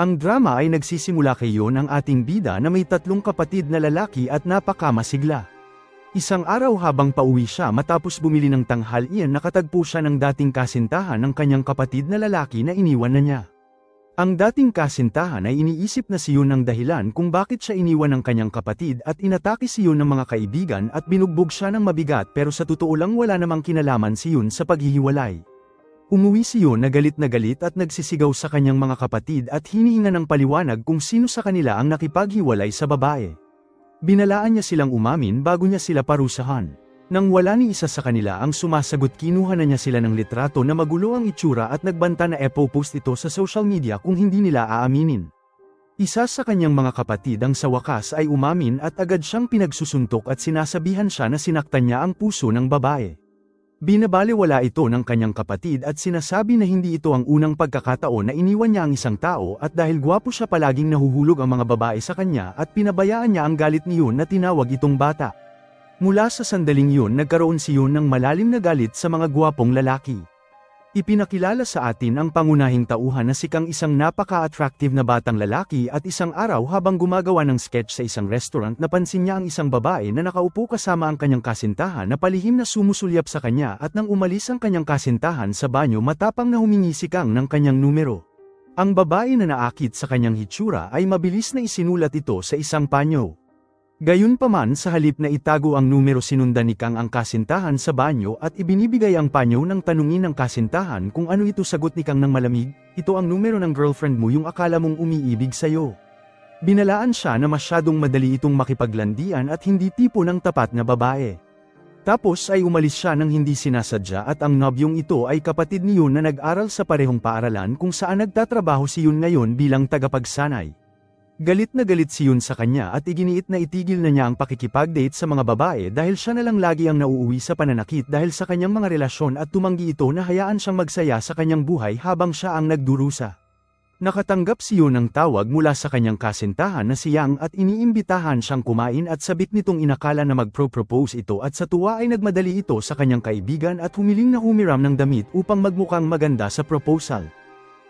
Ang drama ay nagsisimula kay Yon, ang ating bida na may 3 kapatid na lalaki at napakamasigla. Isang araw habang pauwi siya matapos bumili ng tanghalian, nakatagpo siya ng dating kasintahan ng kanyang kapatid na lalaki na iniwan na niya. Ang dating kasintahan ay iniisip na si Yon ang dahilan kung bakit siya iniwan ng kanyang kapatid at inatake si Yon ng mga kaibigan at binugbog siya ng mabigat, pero sa totoo lang wala namang kinalaman si Yon sa paghihiwalay. Umuwi si Yon na galit at nagsisigaw sa kanyang mga kapatid at hinihinga ng paliwanag kung sino sa kanila ang nakipaghiwalay sa babae. Binalaan niya silang umamin bago niya sila parusahan. Nang wala ni isa sa kanila ang sumasagot, kinuha na niya sila ng litrato na magulo ang itsura at nagbanta na ipo-post ito sa social media kung hindi nila aaminin. Isa sa kanyang mga kapatid ang sa wakas ay umamin at agad siyang pinagsusuntok at sinasabihan siya na sinaktan niya ang puso ng babae. Binabalewala ito ng kanyang kapatid at sinasabi na hindi ito ang unang pagkakataon na iniwan niya ang isang tao, at dahil gwapo siya palaging nahuhulog ang mga babae sa kanya at pinabayaan niya ang galit ni Yon na tinawag itong bata. Mula sa sandaling yun nagkaroon si Yon ng malalim na galit sa mga gwapong lalaki. Ipinakilala sa atin ang pangunahing tauhan na si Kang, isang napaka-attractive na batang lalaki, at isang araw habang gumagawa ng sketch sa isang restaurant napansin niya ang isang babae na nakaupo kasama ang kanyang kasintahan na palihim na sumusulyap sa kanya, at nang umalis ang kanyang kasintahan sa banyo matapang na humingi si Kang ng kanyang numero. Ang babae na naakit sa kanyang hitsura ay mabilis na isinulat ito sa isang panyo. Gayunpaman, sa halip na itago ang numero, sinundan ni Kang ang kasintahan sa banyo at ibinibigay ang panyo nang tanungin ng kasintahan kung ano ito. Sagot ni Kang ng malamig, "Ito ang numero ng girlfriend mo, yung akala mong umiibig sa'yo." Binalaan siya na masyadong madali itong makipaglandian at hindi tipo ng tapat na babae. Tapos ay umalis siya nang hindi sinasadya, at ang nobyong ito ay kapatid ni Yon na nag-aral sa parehong paaralan kung saan nagtatrabaho si Yon ngayon bilang tagapagsanay. Galit na galit si Yon sa kanya at iginiit na itigil na niya ang pakikipag-date sa mga babae dahil siya na lang lagi ang nauuwi sa pananakit dahil sa kanyang mga relasyon, at tumanggi ito na hayaan siyang magsaya sa kanyang buhay habang siya ang nagdurusa. Nakatanggap si Yon ng tawag mula sa kanyang kasintahan na si Yang at iniimbitahan siyang kumain, at sabik nitong inakala na magpro-propose ito, at sa tuwa ay nagmadali ito sa kanyang kaibigan at humiling na humiram ng damit upang magmukhang maganda sa proposal.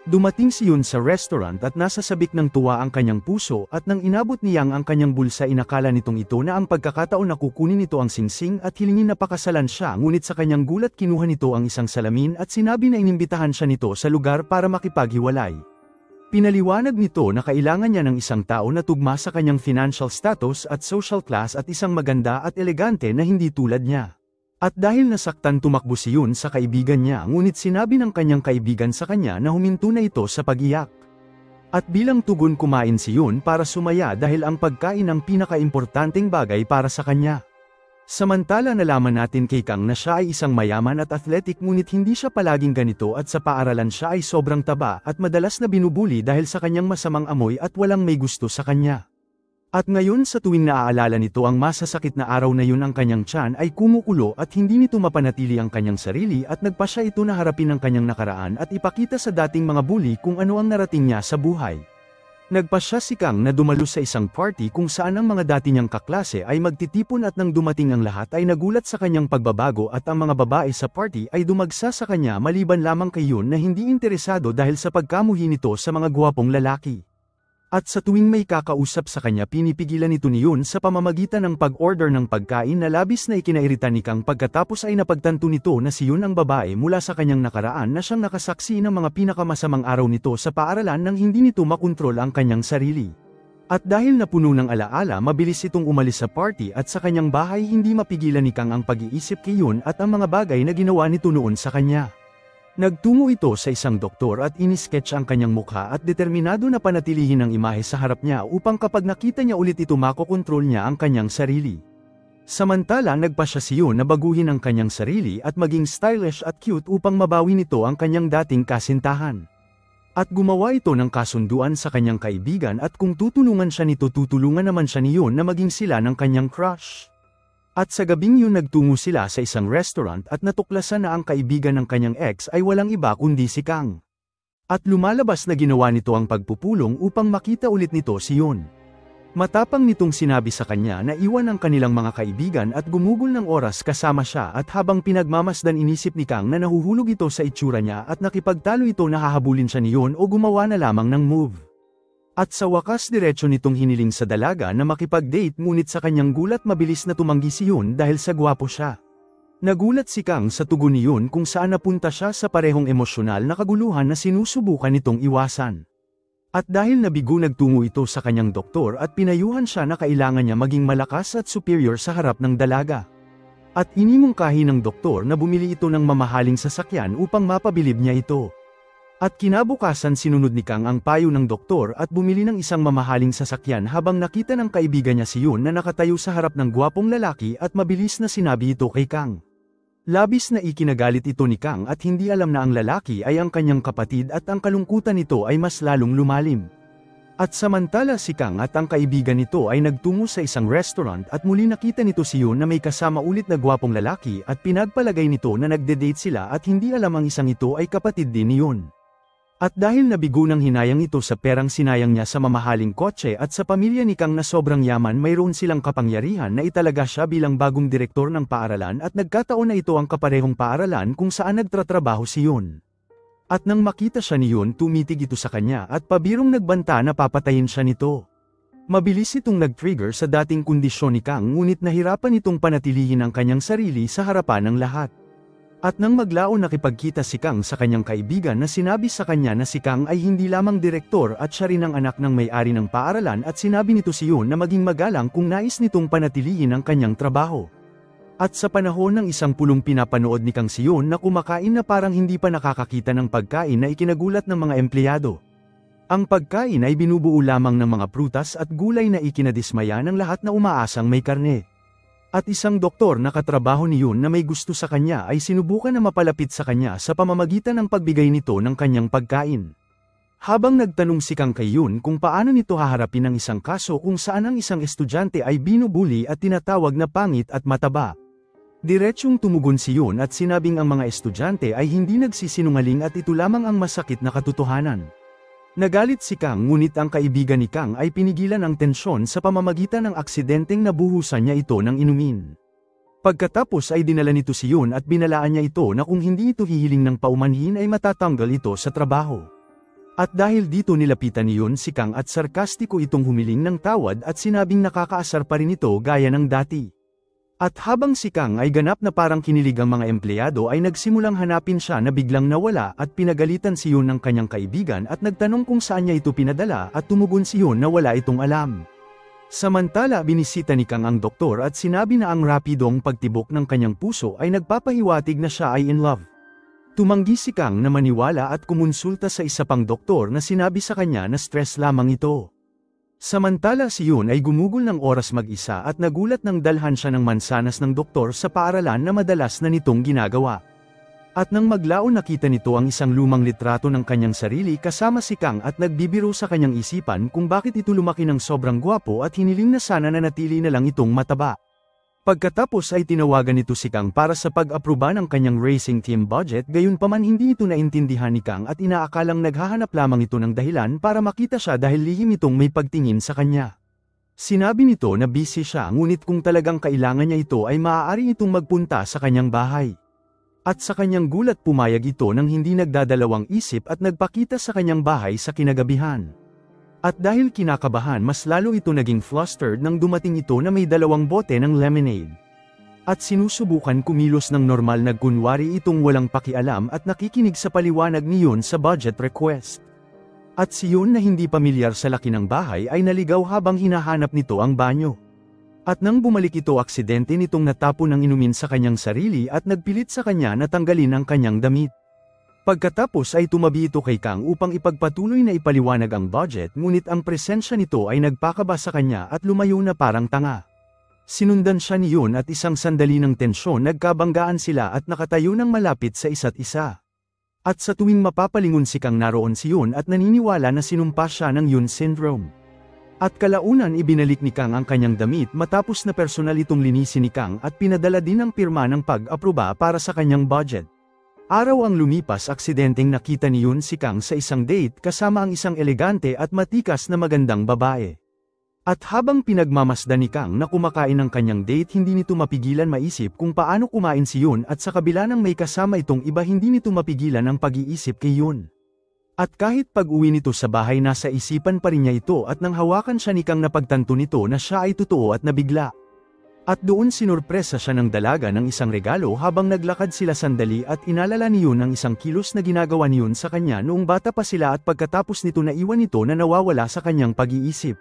Dumating si Yon sa restaurant at nasa sabik ng tuwa ang kanyang puso, at nang inabot ni Yang ang kanyang bulsa inakala nitong ito na ang pagkakataon na kukunin nito ang singsing at hilingin na pakasalan siya, ngunit sa kanyang gulat kinuha nito ang isang salamin at sinabi na inimbitahan siya nito sa lugar para makipaghiwalay. Pinaliwanag nito na kailangan niya ng isang tao na tugma sa kanyang financial status at social class at isang maganda at elegante na hindi tulad niya. At dahil nasaktan, tumakbo si Yon sa kaibigan niya, ngunit sinabi ng kanyang kaibigan sa kanya na huminto na ito sa pag-iyak. At bilang tugon kumain si Yon para sumaya dahil ang pagkain ang pinakaimportanteng bagay para sa kanya. Samantala nalaman natin kay Kang na siya ay isang mayaman at athletic, ngunit hindi siya palaging ganito, at sa paaralan siya ay sobrang taba at madalas na binubuli dahil sa kanyang masamang amoy at walang may gusto sa kanya. At ngayon sa tuwing naaalala nito ang masasakit na araw na yun, ang kanyang tiyan ay kumukulo at hindi nito mapanatili ang kanyang sarili, at nagpasya ito na harapin ang kanyang nakaraan at ipakita sa dating mga bully kung ano ang narating niya sa buhay. Nagpasya si Kang na dumalo sa isang party kung saan ang mga dati niyang kaklase ay magtitipon, at nang dumating ang lahat ay nagulat sa kanyang pagbabago, at ang mga babae sa party ay dumagsa sa kanya maliban lamang kay Yon na hindi interesado dahil sa pagkamuhi nito sa mga gwapong lalaki. At sa tuwing may kakausap sa kanya pinipigilan ito ni Yon sa pamamagitan ng pag-order ng pagkain na labis na ikinairita ni Kang. Pagkatapos ay napagtanto nito na si Yon ang babae mula sa kanyang nakaraan na siyang nakasaksi ng mga pinakamasamang araw nito sa paaralan nang hindi nito makontrol ang kanyang sarili. At dahil napuno ng alaala, mabilis itong umalis sa party, at sa kanyang bahay hindi mapigilan ni Kang ang pag-iisip kay Yon at ang mga bagay na ginawa nito noon sa kanya. Nagtungo ito sa isang doktor at inisketch ang kanyang mukha at determinado na panatilihin ang imahe sa harap niya upang kapag nakita niya ulit ito makokontrol niya ang kanyang sarili. Samantala nagpasya si Yon na baguhin ang kanyang sarili at maging stylish at cute upang mabawi nito ang kanyang dating kasintahan. At gumawa ito ng kasunduan sa kanyang kaibigan, at kung tutulungan siya nito tutulungan naman siya ni Yon na maging sila ng kanyang crush. At sa gabing yun nagtungo sila sa isang restaurant at natuklasan na ang kaibigan ng kanyang ex ay walang iba kundi si Kang. At lumalabas na ginawa nito ang pagpupulong upang makita ulit nito si Yon. Matapang nitong sinabi sa kanya na iwan ang kanilang mga kaibigan at gumugol ng oras kasama siya, at habang pinagmamasdan inisip ni Kang na nahuhulog ito sa itsura niya at nakipagtalo ito na hahabulin siya ni Yon o gumawa na lamang ng move. At sa wakas diretso nitong hiniling sa dalaga na makipag-date ngunit sa kanyang gulat mabilis na tumanggi si Yun dahil sa gwapo siya. Nagulat si Kang sa tugon ni Yun kung saan napunta siya sa parehong emosyonal na kaguluhan na sinusubukan nitong iwasan. At dahil nabigo nagtungo ito sa kanyang doktor at pinayuhan siya na kailangan niya maging malakas at superior sa harap ng dalaga. At inimungkahi ng doktor na bumili ito ng mamahaling sasakyan upang mapabilib niya ito. At kinabukasan sinunod ni Kang ang payo ng doktor at bumili ng isang mamahaling sasakyan habang nakita ng kaibigan niya si Yun na nakatayo sa harap ng gwapong lalaki at mabilis na sinabi ito kay Kang. Labis na ikinagalit ito ni Kang at hindi alam na ang lalaki ay ang kanyang kapatid at ang kalungkutan nito ay mas lalong lumalim. At samantala si Kang at ang kaibigan nito ay nagtungo sa isang restaurant at muli nakita nito si Yun na may kasama ulit na gwapong lalaki at pinagpalagay nito na nagde-date sila at hindi alam ang isang ito ay kapatid din ni Yun. At dahil nabigo ng hinayang ito sa perang sinayang niya sa mamahaling kotse at sa pamilya ni Kang na sobrang yaman mayroon silang kapangyarihan na italaga siya bilang bagong direktor ng paaralan at nagkataon na ito ang kaparehong paaralan kung saan nagtatrabaho si Yun. At nang makita siya ni Yun tumitig ito sa kanya at pabirong nagbanta na papatayin siya nito. Mabilis itong nag-trigger sa dating kondisyon ni Kang ngunit nahirapan itong panatilihin ang kanyang sarili sa harapan ng lahat. At nang maglaon nakipagkita si Kang sa kanyang kaibigan na sinabi sa kanya na si Kang ay hindi lamang direktor at siya rin ang anak ng may-ari ng paaralan at sinabi nito si Yun na maging magalang kung nais nitong panatilihin ang kanyang trabaho. At sa panahon ng isang pulong pinapanood ni Kang si Yun na kumakain na parang hindi pa nakakakita ng pagkain na ikinagulat ng mga empleyado. Ang pagkain ay binubuo lamang ng mga prutas at gulay na ikinadismaya ng lahat na umaasang may karne. At isang doktor na katrabaho ni Yun na may gusto sa kanya ay sinubukan na mapalapit sa kanya sa pamamagitan ng pagbigay nito ng kanyang pagkain. Habang nagtanong si Kang kay Yun kung paano nito haharapin ang isang kaso kung saan ang isang estudyante ay binubuli at tinatawag na pangit at mataba. Diretsyong tumugon si Yun at sinabing ang mga estudyante ay hindi nagsisinungaling at ito lamang ang masakit na katotohanan. Nagalit si Kang ngunit ang kaibigan ni Kang ay pinigilan ang tensyon sa pamamagitan ng aksidenteng nabuhusan niya ito ng inumin. Pagkatapos ay dinala nito si Yun at binalaan niya ito na kung hindi ito hihiling ng paumanhin ay matatanggal ito sa trabaho. At dahil dito nilapitan ni Yun si Kang at sarkastiko itong humiling ng tawad at sinabing nakakaasar pa rin ito gaya ng dati. At habang si Kang ay ganap na parang kinilig ang mga empleyado ay nagsimulang hanapin siya na biglang nawala at pinagalitan si Yun ng kanyang kaibigan at nagtanong kung saan niya ito pinadala at tumugon si Yun na wala itong alam. Samantala binisita ni Kang ang doktor at sinabi na ang rapidong pagtibok ng kanyang puso ay nagpapahiwatig na siya ay in love. Tumanggi si Kang na maniwala at kumonsulta sa isa pang doktor na sinabi sa kanya na stress lamang ito. Samantala si Yun ay gumugol ng oras mag-isa at nagulat nang dalhan siya ng mansanas ng doktor sa paaralan na madalas na nitong ginagawa. At nang maglaon nakita nito ang isang lumang litrato ng kanyang sarili kasama si Kang at nagbibiro sa kanyang isipan kung bakit ito lumaki ng sobrang gwapo at hiniling na sana nanatili na lang itong mataba. Pagkatapos ay tinawagan nito si Kang para sa pag-aproba ng kanyang racing team budget gayunpaman hindi ito naintindihan ni Kang at inaakalang naghahanap lamang ito ng dahilan para makita siya dahil lihim itong may pagtingin sa kanya. Sinabi nito na busy siya ngunit kung talagang kailangan niya ito ay maaari itong magpunta sa kanyang bahay. At sa kanyang gulat pumayag ito nang hindi nagdadalawang isip at nagpakita sa kanyang bahay sa kinagabihan. At dahil kinakabahan mas lalo ito naging flustered nang dumating ito na may 2 bote ng lemonade. At sinusubukan kumilos ng normal na kunwari itong walang pakialam at nakikinig sa paliwanag ni Yun sa budget request. At si Yun na hindi pamilyar sa laki ng bahay ay naligaw habang hinahanap nito ang banyo. At nang bumalik ito aksidente nitong natapon ng inumin sa kanyang sarili at nagpilit sa kanya na tanggalin ang kanyang damit. Pagkatapos ay tumabi ito kay Kang upang ipagpatuloy na ipaliwanag ang budget ngunit ang presensya nito ay nagpakaba sa kanya at lumayo na parang tanga. Sinundan siya ni Yun at isang sandali ng tensyon nagkabanggaan sila at nakatayo ng malapit sa isa't isa. At sa tuwing mapapalingon si Kang naroon si Yun at naniniwala na sinumpa siya ng Yun syndrome. At kalaunan ibinalik ni Kang ang kanyang damit matapos na personal itong linisin ni Kang at pinadala din ang pirma ng pag-aproba para sa kanyang budget. Araw ang lumipas aksidenteng nakita ni Yun si Kang sa isang date kasama ang isang elegante at matikas na magandang babae. At habang pinagmamasdan ni Kang na kumakain ng kanyang date hindi nito mapigilan maisip kung paano kumain si Yun at sa kabila ng may kasama itong iba hindi nito mapigilan ang pag-iisip kay Yun. At kahit pag-uwi nito sa bahay nasa isipan pa rin niya ito at nang hawakan siya ni Kang napagtanto nito na siya ay totoo at nabigla. At doon sinurpresa siya ng dalaga ng isang regalo habang naglakad sila sandali at inalala ni Yun ang isang kilos na ginagawa ni Yun sa kanya noong bata pa sila at pagkatapos nito naiwan nito na nawawala sa kanyang pag-iisip.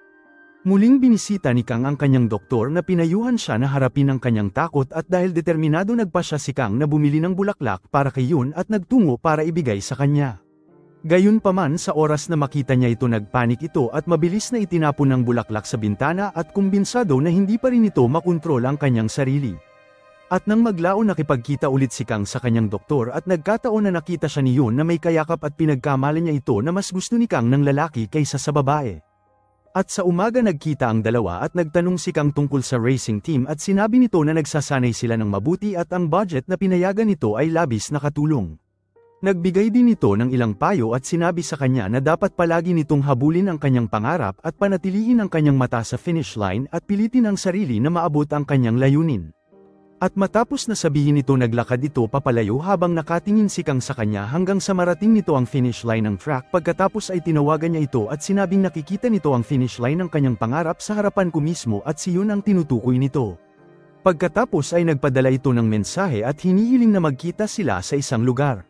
Muling binisita ni Kang ang kanyang doktor na pinayuhan siya na harapin ang kanyang takot at dahil determinado nagpa siya si Kang na bumili ng bulaklak para kay Yun at nagtungo para ibigay sa kanya. Gayunpaman sa oras na makita niya ito nagpanik ito at mabilis na itinapon ng bulaklak sa bintana at kumbinsado na hindi pa rin ito makontrol ang kanyang sarili. At nang maglaon nakipagkita ulit si Kang sa kanyang doktor at nagkataon na nakita siya ni Yun na may kayakap at pinagkamalan niya ito na mas gusto ni Kang ng lalaki kaysa sa babae. At sa umaga nagkita ang dalawa at nagtanong si Kang tungkol sa racing team at sinabi nito na nagsasanay sila ng mabuti at ang budget na pinayagan nito ay labis na katulong. Nagbigay din ito ng ilang payo at sinabi sa kanya na dapat palagi nitong habulin ang kanyang pangarap at panatilihin ang kanyang mata sa finish line at pilitin ang sarili na maabot ang kanyang layunin. At matapos na sabihin nito naglakad ito papalayo habang nakatingin si Kang sa kanya hanggang sa marating nito ang finish line ng track pagkatapos ay tinawagan niya ito at sinabing nakikita nito ang finish line ng kanyang pangarap sa harapan ko mismo at si Yun ang tinutukoy nito. Pagkatapos ay nagpadala ito ng mensahe at hinihiling na magkita sila sa isang lugar.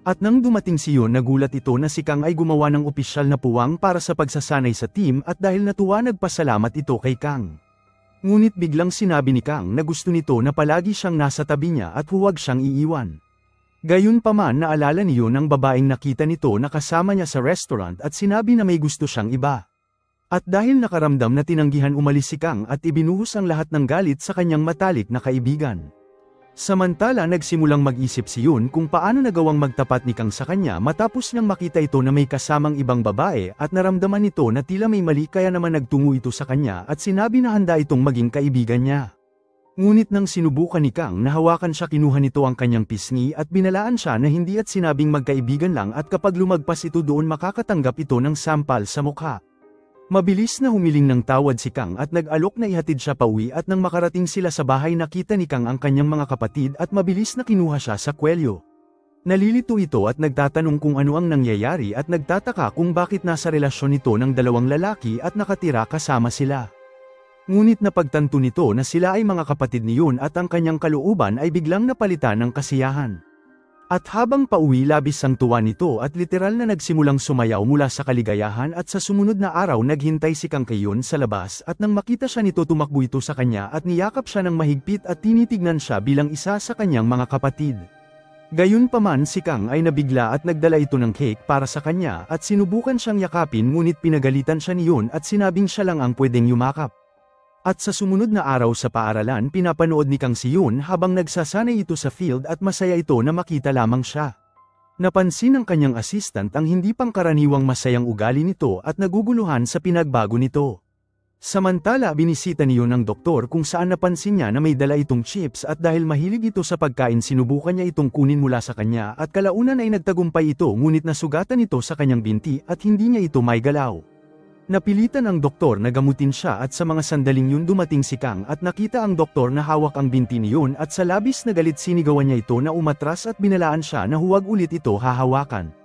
At nang dumating si Yun nagulat ito na si Kang ay gumawa ng opisyal na puwang para sa pagsasanay sa team at dahil natuwa nagpasalamat ito kay Kang. Ngunit biglang sinabi ni Kang na gusto nito na palagi siyang nasa tabi niya at huwag siyang iiwan. Gayunpaman naalala ni Yun ang babaeng nakita nito na kasama niya sa restaurant at sinabi na may gusto siyang iba. At dahil nakaramdam na tinanggihan umalis si Kang at ibinuhos ang lahat ng galit sa kanyang matalik na kaibigan. Samantala nagsimulang mag-isip si Yun kung paano nagawang magtapat ni Kang sa kanya matapos niyang makita ito na may kasamang ibang babae at naramdaman nito na tila may mali kaya naman nagtungo ito sa kanya at sinabi na handa itong maging kaibigan niya. Ngunit nang sinubukan ni Kang na hawakan siya kinuha nito ang kanyang pisngi at binalaan siya na hindi at sinabing magkaibigan lang at kapag lumagpas ito doon makakatanggap ito ng sampal sa mukha. Mabilis na humiling ng tawad si Kang at nag-alok na ihatid siya pauwi at nang makarating sila sa bahay nakita ni Kang ang kanyang mga kapatid at mabilis na kinuha siya sa kwelyo. Nalilito ito at nagtatanong kung ano ang nangyayari at nagtataka kung bakit nasa relasyon nito ng dalawang lalaki at nakatira kasama sila. Ngunit napagtanto nito na sila ay mga kapatid ni Yun at ang kanyang kalooban ay biglang napalitan ng kasiyahan. At habang pauwi labis ang tuwa nito at literal na nagsimulang sumayaw mula sa kaligayahan at sa sumunod na araw naghintay si Kang kay Yun sa labas at nang makita siya nito tumakbo ito sa kanya at niyakap siya ng mahigpit at tinitignan siya bilang isa sa kanyang mga kapatid. Gayunpaman si Kang ay nabigla at nagdala ito ng cake para sa kanya at sinubukan siyang yakapin ngunit pinagalitan siya ni Yun at sinabing siya lang ang pwedeng yumakap. At sa sumunod na araw sa paaralan pinapanood ni Kang si Yun habang nagsasanay ito sa field at masaya ito na makita lamang siya. Napansin ng kanyang assistant ang hindi pangkaraniwang masayang ugali nito at naguguluhan sa pinagbago nito. Samantala binisita ni Yun ang doktor kung saan napansin niya na may dala itong chips at dahil mahilig ito sa pagkain sinubukan niya itong kunin mula sa kanya at kalaunan ay nagtagumpay ito ngunit nasugatan ito sa kanyang binti at hindi niya ito maigalaw. Napilitan ang doktor na gamutin siya at sa mga sandaling yun dumating si Kang at nakita ang doktor na hawak ang binti ni Yun at sa labis na galit sinigawan niya ito na umatras at binalaan siya na huwag ulit ito hahawakan.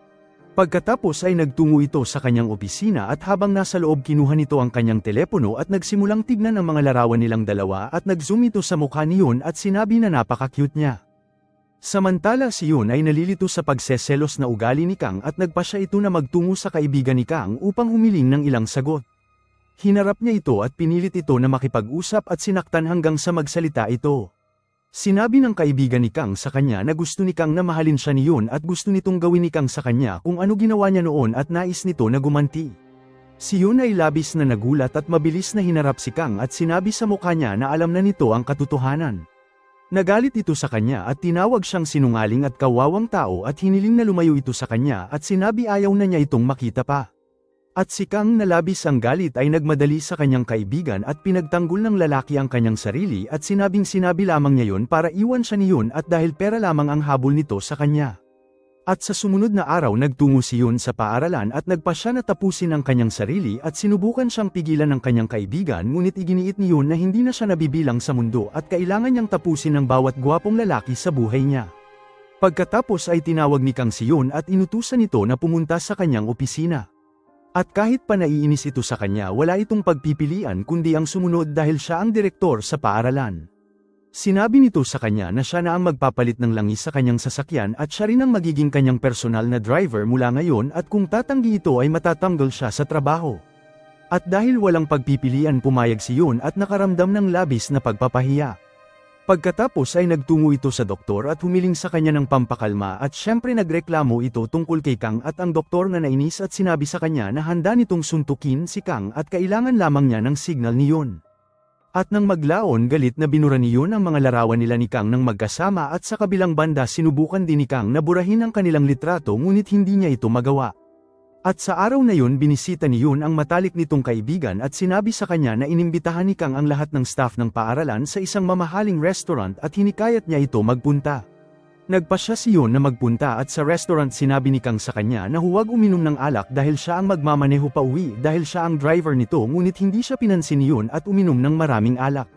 Pagkatapos ay nagtungo ito sa kanyang opisina at habang nasa loob kinuha nito ang kanyang telepono at nagsimulang tignan ang mga larawan nilang dalawa at nag-zoom ito sa mukha ni Yun at sinabi na napaka-cute niya. Samantala si Yun ay nalilito sa pagseselos na ugali ni Kang at nagpasya ito na magtungo sa kaibigan ni Kang upang humiling ng ilang sagot. Hinarap niya ito at pinilit ito na makipag-usap at sinaktan hanggang sa magsalita ito. Sinabi ng kaibigan ni Kang sa kanya na gusto ni Kang na mahalin siya ni Yun at gusto nitong gawin ni Kang sa kanya kung ano ginawa niya noon at nais nito na gumanti. Si Yun ay labis na nagulat at mabilis na hinarap si Kang at sinabi sa mukha niya na alam na nito ang katotohanan. Nagalit ito sa kanya at tinawag siyang sinungaling at kawawang tao at hiniling na lumayo ito sa kanya at sinabi ayaw na niya itong makita pa. At si Kang na labis ang galit ay nagmadali sa kanyang kaibigan at pinagtanggol ng lalaki ang kanyang sarili at sinabing sinabi lamang niya yun para iwan siya ni Yun at dahil pera lamang ang habol nito sa kanya. At sa sumunod na araw nagtungo si Yun sa paaralan at nagpasya na tapusin ang kanyang sarili at sinubukan siyang pigilan ng kanyang kaibigan ngunit iginiit ni Yun na hindi na siya nabibilang sa mundo at kailangan niyang tapusin ang bawat gwapong lalaki sa buhay niya. Pagkatapos ay tinawag ni Kang si Yun at inutusan ito na pumunta sa kanyang opisina. At kahit pa naiinis ito sa kanya, wala itong pagpipilian kundi ang sumunod dahil siya ang direktor sa paaralan. Sinabi nito sa kanya na siya na ang magpapalit ng langis sa kanyang sasakyan at siya rin ang magiging kanyang personal na driver mula ngayon at kung tatanggi ito ay matatanggal siya sa trabaho. At dahil walang pagpipilian pumayag si Yun at nakaramdam ng labis na pagpapahiya. Pagkatapos ay nagtungo ito sa doktor at humiling sa kanya ng pampakalma at syempre nagreklamo ito tungkol kay Kang at ang doktor na nainis at sinabi sa kanya na handa nitong suntukin si Kang at kailangan lamang niya ng signal ni Yun. At nang maglaon galit na binura ni Yun ang mga larawan nila ni Kang ng magkasama at sa kabilang banda sinubukan din ni Kang na burahin ang kanilang litrato ngunit hindi niya ito magawa. At sa araw na yun binisita ni Yun ang matalik nitong kaibigan at sinabi sa kanya na inimbitahan ni Kang ang lahat ng staff ng paaralan sa isang mamahaling restaurant at hinikayat niya ito magpunta. Nagpasya si Yun na magpunta at sa restaurant sinabi ni Kang sa kanya na huwag uminom ng alak dahil siya ang magmamaneho pa uwi dahil siya ang driver nito ngunit hindi siya pinansin ni Yun at uminom ng maraming alak.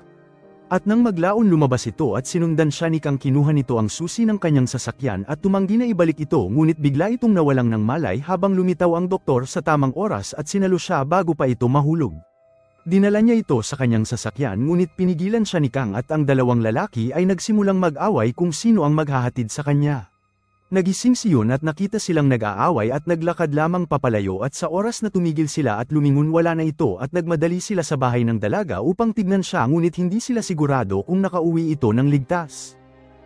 At nang maglaon lumabas ito at sinundan siya ni Kang kinuha nito ang susi ng kanyang sasakyan at tumanggi na ibalik ito ngunit bigla itong nawalang ng malay habang lumitaw ang doktor sa tamang oras at sinalo siya bago pa ito mahulog. Dinala niya ito sa kanyang sasakyan ngunit pinigilan siya ni Kang at ang dalawang lalaki ay nagsimulang mag-away kung sino ang maghahatid sa kanya. Nagising si Yun at nakita silang nag-aaway at naglakad lamang papalayo at sa oras na tumigil sila at lumingon wala na ito at nagmadali sila sa bahay ng dalaga upang tignan siya ngunit hindi sila sigurado kung nakauwi ito ng ligtas.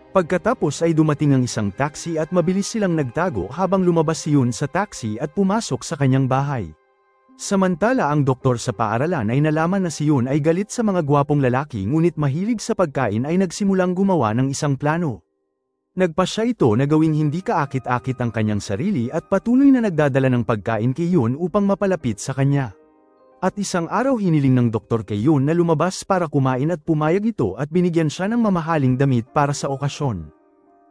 Pagkatapos ay dumating ang isang taxi at mabilis silang nagtago habang lumabas si Yun sa taxi at pumasok sa kanyang bahay. Samantala ang doktor sa paaralan ay nalaman na si Yun ay galit sa mga gwapong lalaki ngunit mahilig sa pagkain ay nagsimulang gumawa ng isang plano. Nagpasya ito na gawing hindi kaakit-akit ang kanyang sarili at patuloy na nagdadala ng pagkain kay Yun upang mapalapit sa kanya. At isang araw hiniling ng doktor kay Yun na lumabas para kumain at pumayag ito at binigyan siya ng mamahaling damit para sa okasyon.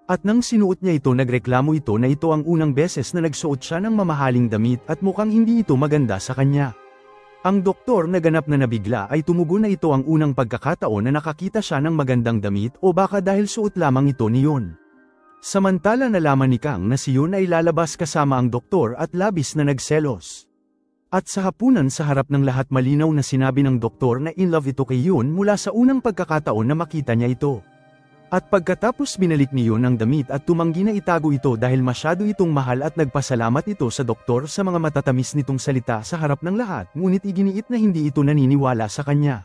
At nang sinuot niya ito nagreklamo ito na ito ang unang beses na nagsuot siya ng mamahaling damit at mukhang hindi ito maganda sa kanya. Ang doktor na ganap na nabigla ay tumugon na ito ang unang pagkakataon na nakakita siya ng magandang damit o baka dahil suot lamang ito ni Yun. Samantala nalaman ni Kang na si Yun ay lalabas kasama ang doktor at labis na nagselos. At sa hapunan sa harap ng lahat malinaw na sinabi ng doktor na in love ito kay Yun mula sa unang pagkakataon na makita niya ito. At pagkatapos binalik ni Yun ang damit at tumanggi na itago ito dahil masyado itong mahal at nagpasalamat ito sa doktor sa mga matatamis nitong salita sa harap ng lahat ngunit iginiit na hindi ito naniniwala sa kanya.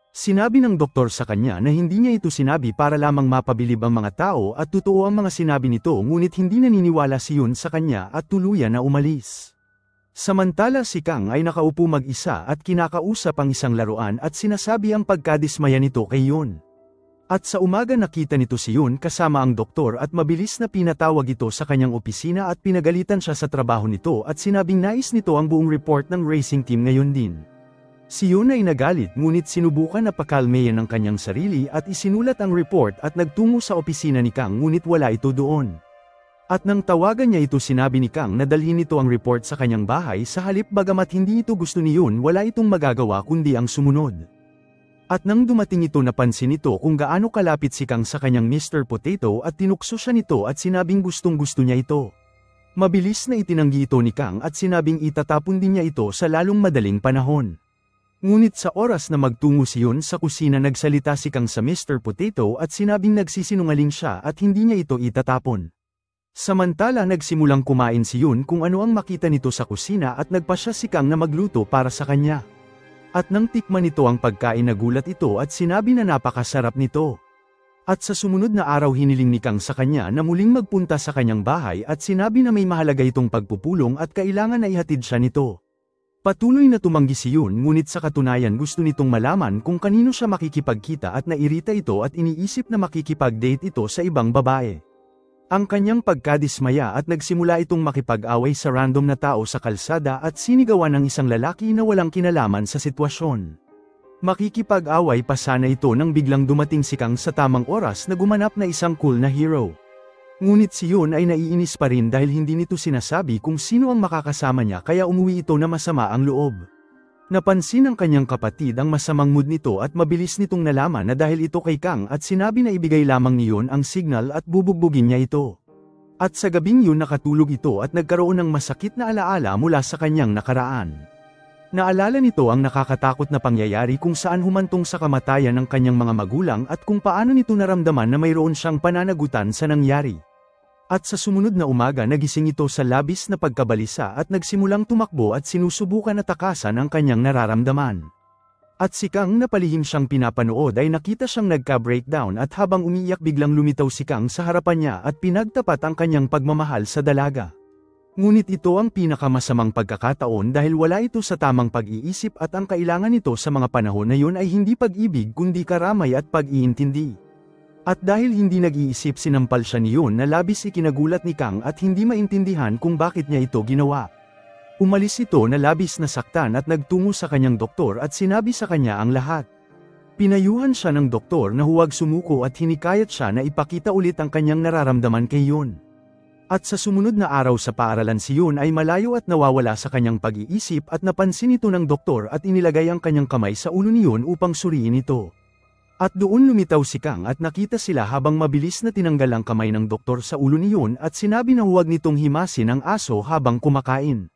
Sinabi ng doktor sa kanya na hindi niya ito sinabi para lamang mapabilib ang mga tao at totoo ang mga sinabi nito ngunit hindi naniniwala si Yun sa kanya at tuluyan na umalis. Samantala si Kang ay nakaupo mag-isa at kinakausap ang isang laruan at sinasabi ang pagkadismaya nito kay Yun. At sa umaga nakita nito si Yun kasama ang doktor at mabilis na pinatawag ito sa kanyang opisina at pinagalitan siya sa trabaho nito at sinabing nais nito ang buong report ng racing team ngayon din. Si Yun ay nagalit ngunit sinubukan na pakalmeyan ang kanyang sarili at isinulat ang report at nagtungo sa opisina ni Kang ngunit wala ito doon. At nang tawagan niya ito sinabi ni Kang na dalhin nito ang report sa kanyang bahay sa halip bagamat hindi ito gusto ni Yun wala itong magagawa kundi ang sumunod. At nang dumating ito napansin nito kung gaano kalapit si Kang sa kanyang Mr. Potato at tinukso siya nito at sinabing gustong-gusto niya ito. Mabilis na itinanggi ito ni Kang at sinabing itatapon din niya ito sa lalong madaling panahon. Ngunit sa oras na magtungo si Yun sa kusina nagsalita si Kang sa Mr. Potato at sinabing nagsisinungaling siya at hindi niya ito itatapon. Samantala nagsimulang kumain si Yun kung ano ang makita nito sa kusina at nagpasya si Kang na magluto para sa kanya. At nang tikman nito ang pagkain nagulat ito at sinabi na napakasarap nito. At sa sumunod na araw hiniling ni Kang sa kanya na muling magpunta sa kanyang bahay at sinabi na may mahalaga itong pagpupulong at kailangan na ihatid siya nito. Patuloy na tumanggi si Yun ngunit sa katunayan gusto nitong malaman kung kanino siya makikipagkita at nairita ito at iniisip na makikipag-date ito sa ibang babae. Ang kanyang pagkadismaya at nagsimula itong makipag-away sa random na tao sa kalsada at sinigawan ng isang lalaki na walang kinalaman sa sitwasyon. Makikipag-away pa sana ito nang biglang dumating si Kang sa tamang oras na gumanap na isang cool na hero. Ngunit si Yun ay naiinis pa rin dahil hindi nito sinasabi kung sino ang makakasama niya kaya umuwi ito na masama ang loob. Napansin ng kanyang kapatid ang masamang mood nito at mabilis nitong nalaman na dahil ito kay Kang at sinabi na ibigay lamang ni Yun ang signal at bubugbugin niya ito. At sa gabing yun nakatulog ito at nagkaroon ng masakit na alaala mula sa kanyang nakaraan. Naalala nito ang nakakatakot na pangyayari kung saan humantong sa kamatayan ng kanyang mga magulang at kung paano nito naramdaman na mayroon siyang pananagutan sa nangyari. At sa sumunod na umaga nagising ito sa labis na pagkabalisa at nagsimulang tumakbo at sinusubukan na takasan ang kanyang nararamdaman. At si Kang na palihim siyang pinapanood ay nakita siyang nagka-breakdown at habang umiiyak biglang lumitaw si Kang sa harapan niya at pinagtapat ang kanyang pagmamahal sa dalaga. Ngunit ito ang pinakamasamang pagkakataon dahil wala ito sa tamang pag-iisip at ang kailangan nito sa mga panahon na yun ay hindi pag-ibig kundi karamay at pag-iintindi. At dahil hindi nag-iisip sinampal siya niyon na labis ikinagulat ni Kang at hindi maintindihan kung bakit niya ito ginawa. Umalis ito na labis nasaktan at nagtungo sa kanyang doktor at sinabi sa kanya ang lahat. Pinayuhan siya ng doktor na huwag sumuko at hinikayat siya na ipakita ulit ang kanyang nararamdaman kay Yun. At sa sumunod na araw sa paaralan si Yun ay malayo at nawawala sa kanyang pag-iisip at napansin ito ng doktor at inilagay ang kanyang kamay sa ulo ni Yun upang suriin ito. At doon lumitaw si Kang at nakita sila habang mabilis na tinanggal ang kamay ng doktor sa ulo ni Yun at sinabi na huwag nitong himasin ang aso habang kumakain.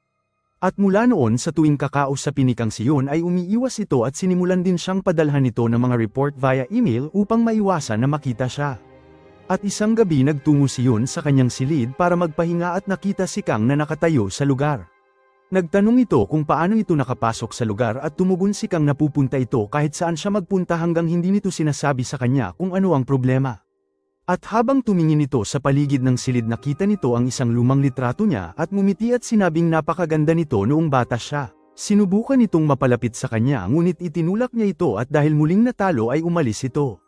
At mula noon sa tuwing kakausapin ni Kang si Yun ay umiiwas ito at sinimulan din siyang padalhan nito ng mga report via email upang maiwasan na makita siya. At isang gabi nagtungo si Yun sa kanyang silid para magpahinga at nakita si Kang na nakatayo sa lugar. Nagtanong ito kung paano ito nakapasok sa lugar at tumugon si Kang na pupunta ito kahit saan siya magpunta hanggang hindi nito sinasabi sa kanya kung ano ang problema. At habang tumingin ito sa paligid ng silid nakita nito ang isang lumang litrato niya at ngumiti at sinabing napakaganda nito noong bata siya. Sinubukan itong mapalapit sa kanya ngunit itinulak niya ito at dahil muling natalo ay umalis ito.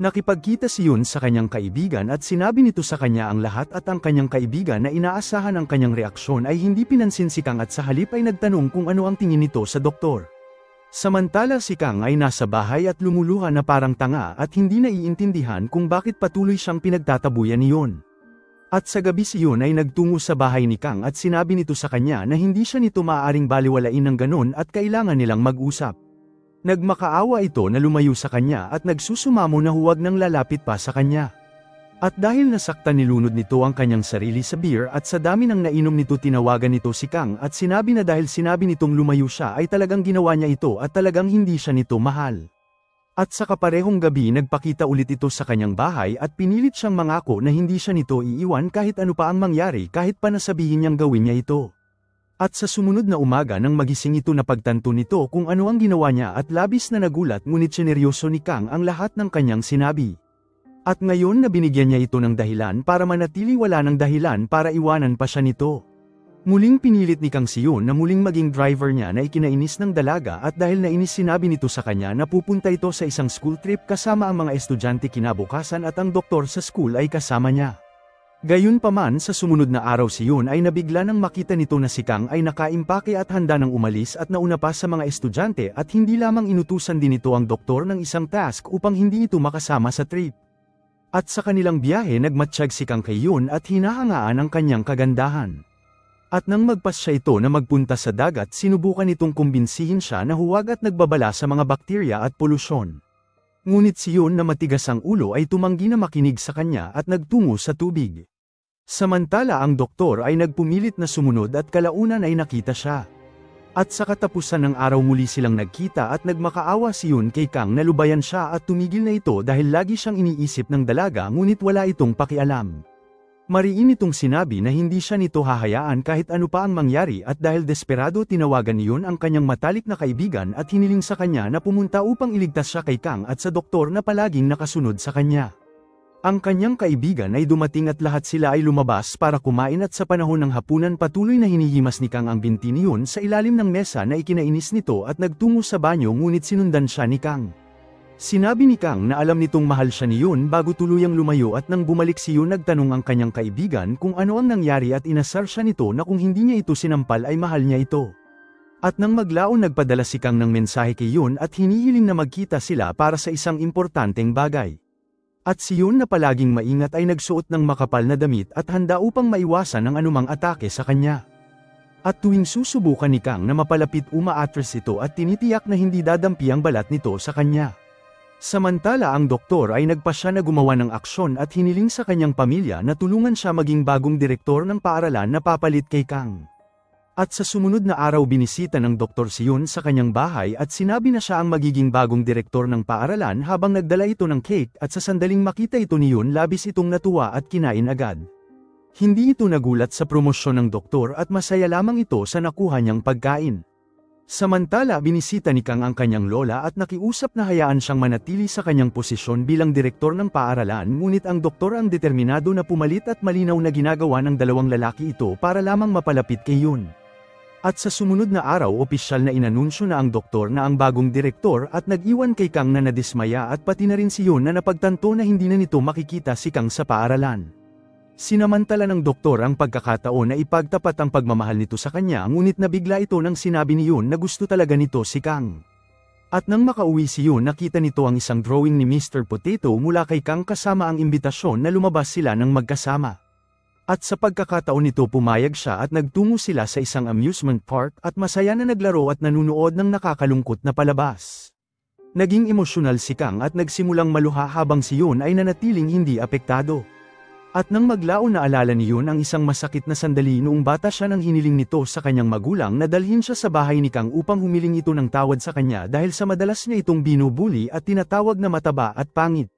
Nakipagkita si Yun sa kanyang kaibigan at sinabi nito sa kanya ang lahat at ang kanyang kaibigan na inaasahan ang kanyang reaksyon ay hindi pinansin si Kang at sa halip ay nagtanong kung ano ang tingin nito sa doktor. Samantala si Kang ay nasa bahay at lumuluha na parang tanga at hindi naiintindihan kung bakit patuloy siyang pinagtatabuyan ni Yun. At sa gabi si Yun ay nagtungo sa bahay ni Kang at sinabi nito sa kanya na hindi siya nito maaaring baliwalain ng ganon at kailangan nilang mag-usap. Nagmakaawa ito na lumayo sa kanya at nagsusumamo na huwag nang lalapit pa sa kanya. At dahil nasaktan nilunod nito ang kanyang sarili sa beer at sa dami ng nainom nito tinawagan nito si Kang at sinabi na dahil sinabi nitong lumayo siya ay talagang ginawa niya ito at talagang hindi siya nito mahal. At sa kaparehong gabi nagpakita ulit ito sa kanyang bahay at pinilit siyang mangako na hindi siya nito iiwan kahit ano pa ang mangyari kahit pa nasabihin niyang gawin niya ito. At sa sumunod na umaga nang magising ito napagtanto nito kung ano ang ginawa niya at labis na nagulat ngunit sineryoso ni Kang ang lahat ng kanyang sinabi. At ngayon na binigyan niya ito ng dahilan para manatili wala ng dahilan para iwanan pa siya nito. Muling pinilit ni Kang si Yun na muling maging driver niya na ikinainis ng dalaga at dahil nainis sinabi nito sa kanya na pupunta ito sa isang school trip kasama ang mga estudyante kinabukasan at ang doktor sa school ay kasama niya. Gayunpaman sa sumunod na araw si Yun ay nabigla nang makita nito na si Kang ay nakaimpake at handa nang umalis at nauna pa sa mga estudyante at hindi lamang inutusan din ito ang doktor ng isang task upang hindi ito makasama sa trip. At sa kanilang biyahe nagmatsyag si Kang kay Yun at hinahangaan ang kanyang kagandahan. At nang magpasya ito na magpunta sa dagat sinubukan itong kumbinsihin siya na huwag at nagbabala sa mga bakterya at polusyon. Ngunit si Yun na matigas ang ulo ay tumanggi na makinig sa kanya at nagtungo sa tubig. Samantala ang doktor ay nagpumilit na sumunod at kalaunan ay nakita siya. At sa katapusan ng araw muli silang nagkita at nagmakaawa si Yun kay Kang na lubayan siya at tumigil na ito dahil lagi siyang iniisip ng dalaga ngunit wala itong pakialam. Mariin itong sinabi na hindi siya nito hahayaan kahit ano pa ang mangyari at dahil desperado tinawagan ni Yun ang kanyang matalik na kaibigan at hiniling sa kanya na pumunta upang iligtas siya kay Kang at sa doktor na palaging nakasunod sa kanya. Ang kanyang kaibigan ay dumating at lahat sila ay lumabas para kumain at sa panahon ng hapunan patuloy na hinihimas ni Kang ang binti ni Yun sa ilalim ng mesa na ikinainis nito at nagtungo sa banyo ngunit sinundan siya ni Kang. Sinabi ni Kang na alam nitong mahal siya ni Yun bago tuluyang lumayo at nang bumalik si Yun nagtanong ang kanyang kaibigan kung ano ang nangyari at inasar siya nito na kung hindi niya ito sinampal ay mahal niya ito. At nang maglaon nagpadala si Kang ng mensahe kay Yun at hinihiling na magkita sila para sa isang importanteng bagay. At si Yun na palaging maingat ay nagsuot ng makapal na damit at handa upang maiwasan ang anumang atake sa kanya. At tuwing susubukan ni Kang na mapalapit umaatras ito at tinitiyak na hindi dadampi ang balat nito sa kanya. Samantala ang doktor ay nagpasya na gumawa ng aksyon at hiniling sa kanyang pamilya na tulungan siya maging bagong direktor ng paaralan na papalit kay Kang. At sa sumunod na araw binisita ng Dr. si Yun sa kanyang bahay at sinabi na siya ang magiging bagong direktor ng paaralan habang nagdala ito ng cake at sa sandaling makita ito ni Yun labis itong natuwa at kinain agad. Hindi ito nagulat sa promosyon ng doktor at masaya lamang ito sa nakuha niyang pagkain. Samantala binisita ni Kang ang kanyang lola at nakiusap na hayaan siyang manatili sa kanyang posisyon bilang direktor ng paaralan ngunit ang doktor ang determinado na pumalit at malinaw na ginagawa ng dalawang lalaki ito para lamang mapalapit kay Yun. At sa sumunod na araw opisyal na inanunsyo na ang doktor na ang bagong direktor at nag-iwan kay Kang na nadismaya at pati na rin si Yun na napagtanto na hindi na nito makikita si Kang sa paaralan. Sinamantala ng doktor ang pagkakataon na ipagtapat ang pagmamahal nito sa kanya ngunit nabigla ito nang sinabi ni Yun na gusto talaga nito si Kang. At nang makauwi si Yun nakita nito ang isang drawing ni Mr. Potato mula kay Kang kasama ang imbitasyon na lumabas sila ng magkasama. At sa pagkakataon nito pumayag siya at nagtungo sila sa isang amusement park at masaya na naglaro at nanunood ng nakakalungkot na palabas. Naging emosyonal si Kang at nagsimulang maluha habang si Yun ay nanatiling hindi apektado. At nang maglaon na alala ni Yun ang isang masakit na sandali noong bata siya nang hiniling nito sa kanyang magulang na dalhin siya sa bahay ni Kang upang humiling ito ng tawad sa kanya dahil sa madalas niya itong binubuli at tinatawag na mataba at pangit.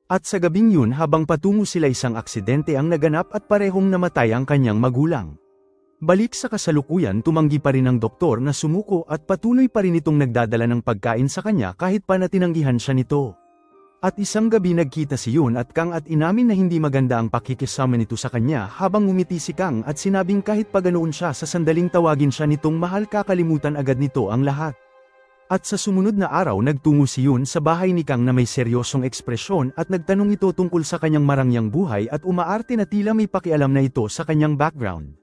At sa gabing yun habang patungo sila isang aksidente ang naganap at parehong namatay ang kanyang magulang. Balik sa kasalukuyan tumanggi pa rin ang doktor na sumuko at patuloy pa rin itong nagdadala ng pagkain sa kanya kahit pa na tinanggihan siya nito. At isang gabi nagkita si Yun at Kang at inamin na hindi maganda ang pakikisama nito sa kanya habang ngumiti si Kang at sinabing kahit pa ganoon siya sa sandaling tawagin siya nitong mahal kakalimutan agad nito ang lahat. At sa sumunod na araw nagtungo si Yun sa bahay ni Kang na may seryosong ekspresyon at nagtanong ito tungkol sa kanyang marangyang buhay at umaarte na tila may pakialam na ito sa kanyang background.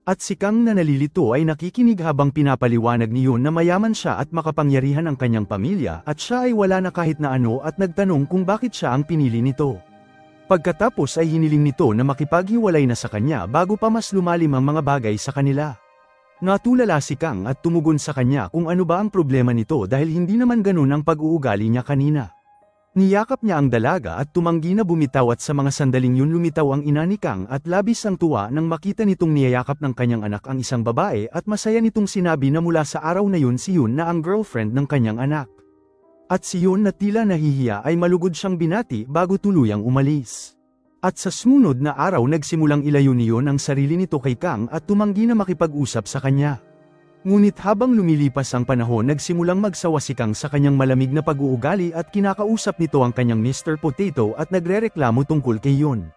At si Kang na nalilito ay nakikinig habang pinapaliwanag ni Yun na mayaman siya at makapangyarihan ang kanyang pamilya at siya ay wala na kahit na ano at nagtanong kung bakit siya ang pinili nito. Pagkatapos ay hiniling nito na makipaghiwalay na sa kanya bago pa mas lumalim ang mga bagay sa kanila. Natulala si Kang at tumugon sa kanya kung ano ba ang problema nito dahil hindi naman ganun ang pag-uugali niya kanina. Niyakap niya ang dalaga at tumanggi na bumitaw at sa mga sandaling yun lumitaw ang ina ni Kang at labis ang tuwa nang makita nitong niyayakap ng kanyang anak ang isang babae at masaya nitong sinabi na mula sa araw na yun si Yun na ang girlfriend ng kanyang anak. At si Yun na tila nahihiya ay malugod siyang binati bago tuluyang umalis. At sa sumunod na araw nagsimulang ilayo ni Yun ang sarili nito kay Kang at tumanggi na makipag-usap sa kanya. Ngunit habang lumilipas ang panahon nagsimulang magsawa si Kang sa kanyang malamig na pag-uugali at kinakausap nito ang kanyang Mr. Potato at nagrereklamo tungkol kay Yun.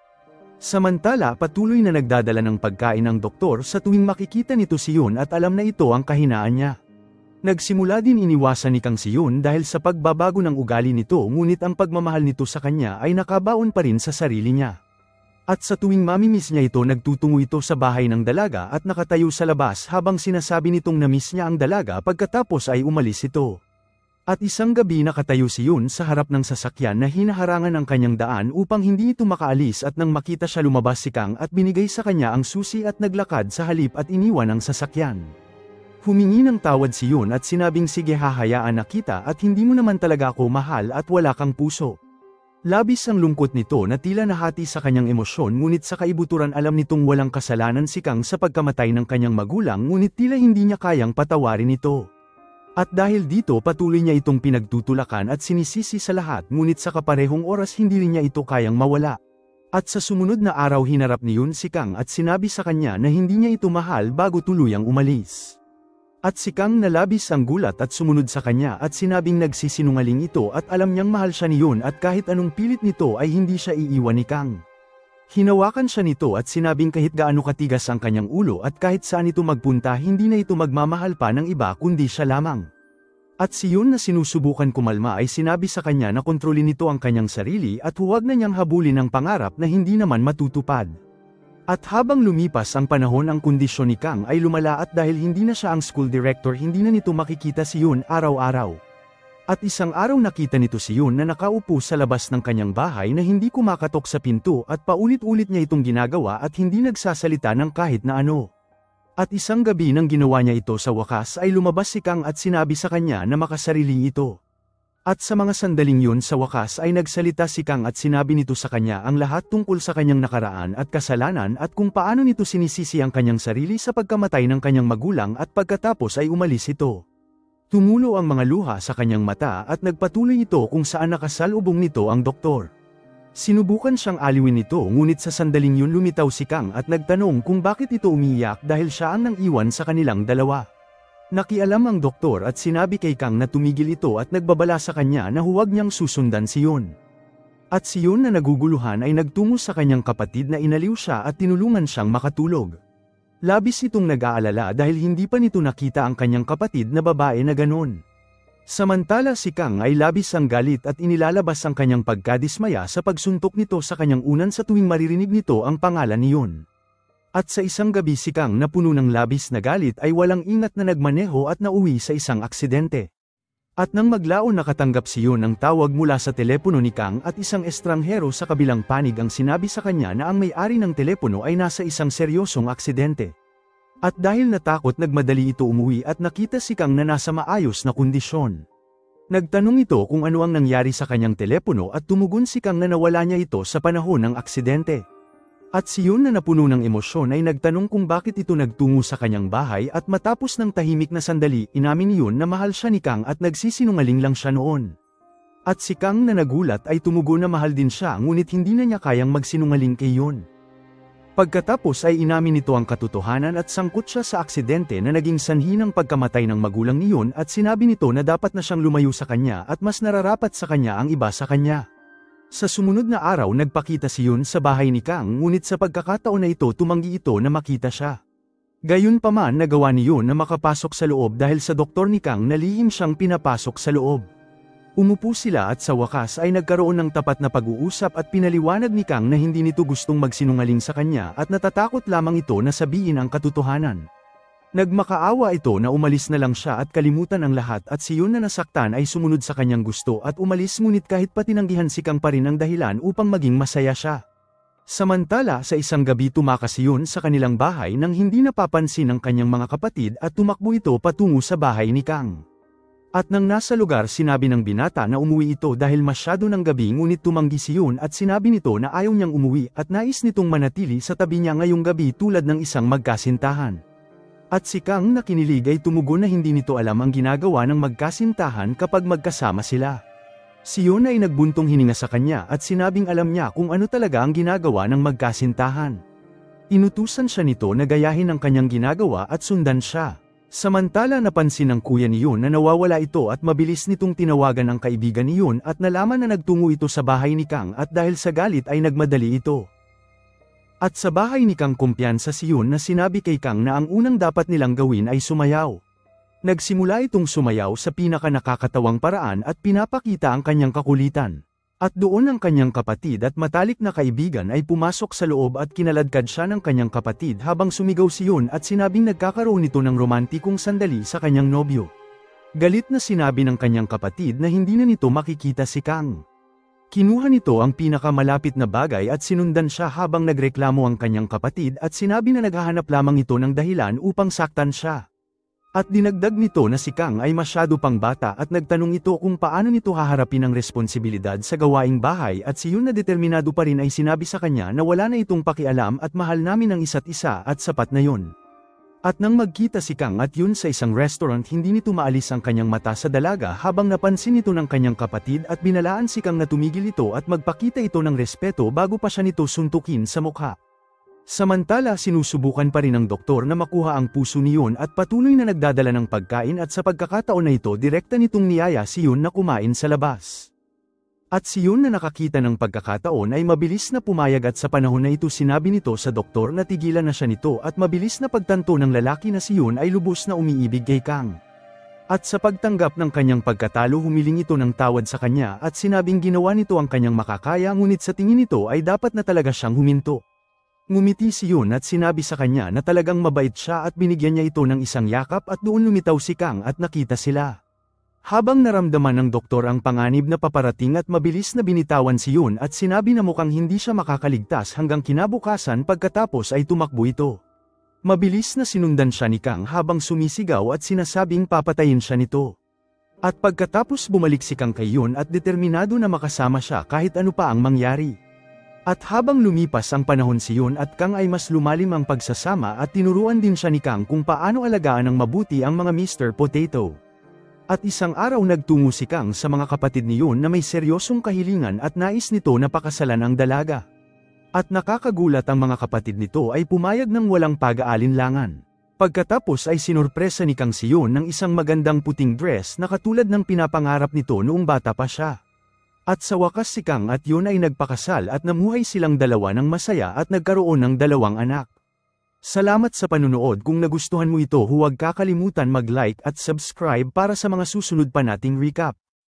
Samantala patuloy na nagdadala ng pagkain ang doktor sa tuwing makikita nito si Yun at alam na ito ang kahinaan niya. Nagsimula din iniwasan ni Kang si Yun dahil sa pagbabago ng ugali nito ngunit ang pagmamahal nito sa kanya ay nakabaon pa rin sa sarili niya. At sa tuwing mamimiss niya ito nagtutungo ito sa bahay ng dalaga at nakatayo sa labas habang sinasabi nitong namiss niya ang dalaga pagkatapos ay umalis ito. At isang gabi nakatayo si Yun sa harap ng sasakyan na hinaharangan ang kanyang daan upang hindi ito makaalis at nang makita siya lumabas si Kang at binigay sa kanya ang susi at naglakad sa halip at iniwan ang sasakyan. Humingi ng tawad si Yun at sinabing sige hahayaan na kita at hindi mo naman talaga ako mahal at wala kang puso. Labis ang lungkot nito na tila nahati sa kanyang emosyon ngunit sa kaibuturan alam nitong walang kasalanan si Kang sa pagkamatay ng kanyang magulang ngunit tila hindi niya kayang patawarin ito. At dahil dito patuloy niya itong pinagtutulakan at sinisisi sa lahat ngunit sa kaparehong oras hindi rin niya ito kayang mawala. At sa sumunod na araw hinarap ni Yun si Kang at sinabi sa kanya na hindi niya ito mahal bago tuluyang umalis. At si Kang nalabis ang gulat at sumunod sa kanya at sinabing nagsisinungaling ito at alam niyang mahal siya ni Yun at kahit anong pilit nito ay hindi siya iiwan ni Kang. Hinawakan siya nito at sinabing kahit gaano katigas ang kanyang ulo at kahit saan ito magpunta hindi na ito magmamahal pa ng iba kundi siya lamang. At si Yun na sinusubukan kumalma ay sinabi sa kanya na kontrolin nito ang kanyang sarili at huwag na niyang habulin ang pangarap na hindi naman matutupad. At habang lumipas ang panahon ang kondisyon ni Kang ay lumala at dahil hindi na siya ang school director hindi na nito makikita si Yun araw-araw. At isang araw nakita nito si Yun na nakaupo sa labas ng kanyang bahay na hindi kumakatok sa pinto at paulit-ulit niya itong ginagawa at hindi nagsasalita ng kahit na ano. At isang gabi nang ginawa niya ito sa wakas ay lumabas si Kang at sinabi sa kanya na makasarili ito. At sa mga sandaling yun sa wakas ay nagsalita si Kang at sinabi nito sa kanya ang lahat tungkol sa kanyang nakaraan at kasalanan at kung paano nito sinisisi ang kanyang sarili sa pagkamatay ng kanyang magulang at pagkatapos ay umalis ito. Tumulo ang mga luha sa kanyang mata at nagpatuloy ito kung saan nakasalubong nito ang doktor. Sinubukan siyang aliwin nito ngunit sa sandaling yun lumitaw si Kang at nagtanong kung bakit ito umiiyak dahil siya ang nang-iwan sa kanilang dalawa. Nakialam ang doktor at sinabi kay Kang na tumigil ito at nagbabala sa kanya na huwag niyang susundan si Yun. At si Yun na naguguluhan ay nagtungo sa kanyang kapatid na inaliw siya at tinulungan siyang makatulog. Labis itong nag-aalala dahil hindi pa nito nakita ang kanyang kapatid na babae na ganon. Samantala si Kang ay labis ang galit at inilalabas ang kanyang pagkadismaya sa pagsuntok nito sa kanyang unan sa tuwing maririnig nito ang pangalan ni Yun. At sa isang gabi si Kang na puno ng labis na galit ay walang ingat na nagmaneho at nauwi sa isang aksidente. At nang maglaon nakatanggap si Yun ng tawag mula sa telepono ni Kang at isang estranghero sa kabilang panig ang sinabi sa kanya na ang may-ari ng telepono ay nasa isang seryosong aksidente. At dahil natakot nagmadali ito umuwi at nakita si Kang na nasa maayos na kondisyon. Nagtanong ito kung ano ang nangyari sa kanyang telepono at tumugon si Kang na nawala niya ito sa panahon ng aksidente. At si Yun na napuno ng emosyon ay nagtanong kung bakit ito nagtungo sa kanyang bahay at matapos ng tahimik na sandali inamin ni Yun na mahal siya ni Kang at nagsisinungaling lang siya noon. At si Kang na nagulat ay tumugon na mahal din siya ngunit hindi na niya kayang magsinungaling kay Yun. Pagkatapos ay inamin nito ang katotohanan at sangkot siya sa aksidente na naging sanhi ng pagkamatay ng magulang ni Yun at sinabi nito na dapat na siyang lumayo sa kanya at mas nararapat sa kanya ang iba sa kanya. Sa sumunod na araw nagpakita si Yun sa bahay ni Kang ngunit sa pagkakataon na ito tumanggi ito na makita siya. Gayunpaman nagawa ni Yun na makapasok sa loob dahil sa doktor ni Kang na lihim siyang pinapasok sa loob. Umupo sila at sa wakas ay nagkaroon ng tapat na pag-uusap at pinaliwanag ni Kang na hindi nito gustong magsinungaling sa kanya at natatakot lamang ito na sabihin ang katotohanan. Nagmakaawa ito na umalis na lang siya at kalimutan ang lahat at si Yun na nasaktan ay sumunod sa kanyang gusto at umalis ngunit kahit pa tinanggihan si Kang pa rin ang dahilan upang maging masaya siya. Samantala sa isang gabi tumakas si Yun sa kanilang bahay nang hindi napapansin ng kanyang mga kapatid at tumakbo ito patungo sa bahay ni Kang. At nang nasa lugar sinabi ng binata na umuwi ito dahil masyado ng gabi ngunit tumanggi si Yun at sinabi nito na ayaw niyang umuwi at nais nitong manatili sa tabi niya ngayong gabi tulad ng isang magkasintahan. At si Kang na kinilig ay tumugon na hindi nito alam ang ginagawa ng magkasintahan kapag magkasama sila. Si Yun ay nagbuntong hininga sa kanya at sinabing alam niya kung ano talaga ang ginagawa ng magkasintahan. Inutusan siya nito na gayahin ang kanyang ginagawa at sundan siya. Samantala napansin ng kuya ni Yun na nawawala ito at mabilis nitong tinawagan ang kaibigan ni Yun at nalaman na nagtungo ito sa bahay ni Kang at dahil sa galit ay nagmadali ito. At sa bahay ni Kang kumpiyansa si Yun na sinabi kay Kang na ang unang dapat nilang gawin ay sumayaw. Nagsimula itong sumayaw sa pinaka-nakakatawang paraan at pinapakita ang kanyang kakulitan. At doon ang kanyang kapatid at matalik na kaibigan ay pumasok sa loob at kinaladkad siya ng kanyang kapatid habang sumigaw si Yun at sinabing nagkakaroon ito ng romantikong sandali sa kanyang nobyo. Galit na sinabi ng kanyang kapatid na hindi na nito makikita si Kang. Kinuha nito ang pinakamalapit na bagay at sinundan siya habang nagreklamo ang kanyang kapatid at sinabi na naghahanap lamang ito ng dahilan upang saktan siya. At dinagdag nito na si Kang ay masyado pang bata at nagtanong ito kung paano nito haharapin ang responsibilidad sa gawaing bahay at si Yun na determinado pa rin ay sinabi sa kanya na wala na itong pakialam at mahal namin ang isa't isa at sapat na yun. At nang magkita si Kang at Yun sa isang restaurant hindi nito maalis ang kanyang mata sa dalaga habang napansin ito ng kanyang kapatid at binalaan si Kang na tumigil ito at magpakita ito ng respeto bago pa siya nito suntukin sa mukha. Samantala sinusubukan pa rin ng doktor na makuha ang puso ni Yun at patuloy na nagdadala ng pagkain at sa pagkakataon na ito direkta nitong niyaya si Yun na kumain sa labas. At si Yun na nakakita ng pagkakataon ay mabilis na pumayag at sa panahon na ito sinabi nito sa doktor na tigilan na siya nito at mabilis na pagtanto ng lalaki na si Yun ay lubos na umiibig kay Kang. At sa pagtanggap ng kanyang pagkatalo humiling ito ng tawad sa kanya at sinabing ginawa nito ang kanyang makakaya ngunit sa tingin nito ay dapat na talaga siyang huminto. Ngumiti si Yun at sinabi sa kanya na talagang mabait siya at binigyan niya ito ng isang yakap at doon lumitaw si Kang at nakita sila. Habang naramdaman ng doktor ang panganib na paparating at mabilis na binitawan si Yun at sinabi na mukhang hindi siya makakaligtas hanggang kinabukasan pagkatapos ay tumakbo ito. Mabilis na sinundan siya ni Kang habang sumisigaw at sinasabing papatayin siya nito. At pagkatapos bumalik si Kang kay Yun at determinado na makasama siya kahit ano pa ang mangyari. At habang lumipas ang panahon si Yun at Kang ay mas lumalim ang pagsasama at tinuruan din siya ni Kang kung paano alagaan ng mabuti ang mga Mr. Potato. At isang araw nagtungo si Kang sa mga kapatid ni Yun na may seryosong kahilingan at nais nito na pakasalan ang dalaga. At nakakagulat ang mga kapatid nito ay pumayag ng walang pag-aalinlangan. Pagkatapos ay sinurpresa ni Kang si Yun ng isang magandang puting dress na katulad ng pinapangarap nito noong bata pa siya. At sa wakas si Kang at Yun ay nagpakasal at namuhay silang dalawa ng masaya at nagkaroon ng 2 anak. Salamat sa panunood. Kung nagustuhan mo ito, huwag kakalimutan mag-like at subscribe para sa mga susunod pa nating recap.